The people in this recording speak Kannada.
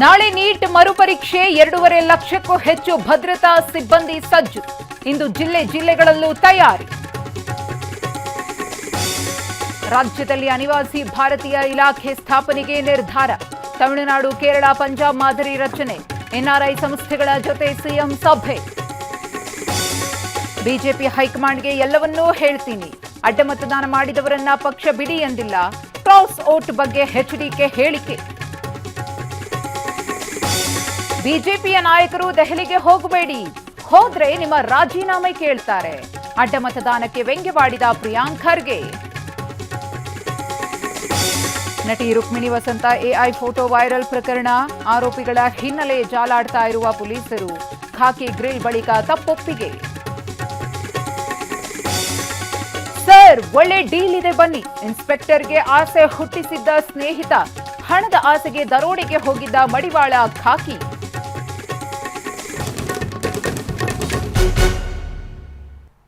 ನಾಳೆ ನೀಟ್ ಮರುಪರೀಕ್ಷೆ 2.5 ಲಕ್ಷಕ್ಕೂ ಹೆಚ್ಚು ಭದ್ರತಾ ಸಿಬ್ಬಂದಿ ಸಜ್ಜು. ಇಂದು ಜಿಲ್ಲೆಗಳಲ್ಲೂ ತಯಾರಿ. ರಾಜ್ಯದಲ್ಲಿ ಅನಿವಾಸಿ ಭಾರತೀಯ ಇಲಾಖೆ ಸ್ಥಾಪನೆಗೆ ನಿರ್ಧಾರ. ತಮಿಳುನಾಡು, ಕೇರಳ, ಪಂಜಾಬ್ ಮಾದರಿ ರಚನೆ. ಎನ್ಆರ್ಐ ಸಂಸ್ಥೆಗಳ ಜೊತೆ ಸಿಎಂ ಸಭೆ. ಬಿಜೆಪಿ ಹೈಕಮಾಂಡ್ಗೆ ಎಲ್ಲವನ್ನೂ ಹೇಳ್ತೀನಿ. ಅಡ್ಡ ಮತದಾನ ಮಾಡಿದವರನ್ನ ಪಕ್ಷ ಬಿಡಿ ಎಂದಿಲ್ಲ. ಕ್ರಾಸ್ ಓಟ್ ಬಗ್ಗೆ ಎಚ್ಡಿಕೆ ಹೇಳಿಕೆ. ಬಿಜೆಪಿಯ ನಾಯಕರು ದೆಹಲಿಗೆ ಹೋಗಬೇಡಿ, ಹೋದ್ರೆ ನಿಮ್ಮ ರಾಜೀನಾಮೆ ಕೇಳ್ತಾರೆ. ಅಡ್ಡ ಮತದಾನಕ್ಕೆ ವ್ಯಂಗ್ಯವಾಡಿದ ಪ್ರಿಯಾಂಕ್ ಖರ್ಗೆ. ನಟಿ ರುಕ್ಮಿಣಿ ವಸಂತ ಎಐ ಫೋಟೋ ವೈರಲ್ ಪ್ರಕರಣ. ಆರೋಪಿಗಳ ಹಿನ್ನೆಲೆ ಜಾಲಾಡ್ತಾ ಇರುವ ಪೊಲೀಸರು. ಖಾಕಿ ಗ್ರಿಲ್ ಬಳಿಕ ತಪ್ಪೊಪ್ಪಿಗೆ. ಸರ್, ಒಳ್ಳೆ ಡೀಲ್ ಇದೆ ಬನ್ನಿ. ಇನ್ಸ್ಪೆಕ್ಟರ್ಗೆ ಆಸೆ ಹುಟ್ಟಿಸಿದ್ದ ಸ್ನೇಹಿತ. ಹಣದ ಆಸೆಗೆ ದರೋಡೆಗೆ ಹೋಗಿದ್ದ ಮಡಿವಾಳ ಖಾಕಿ.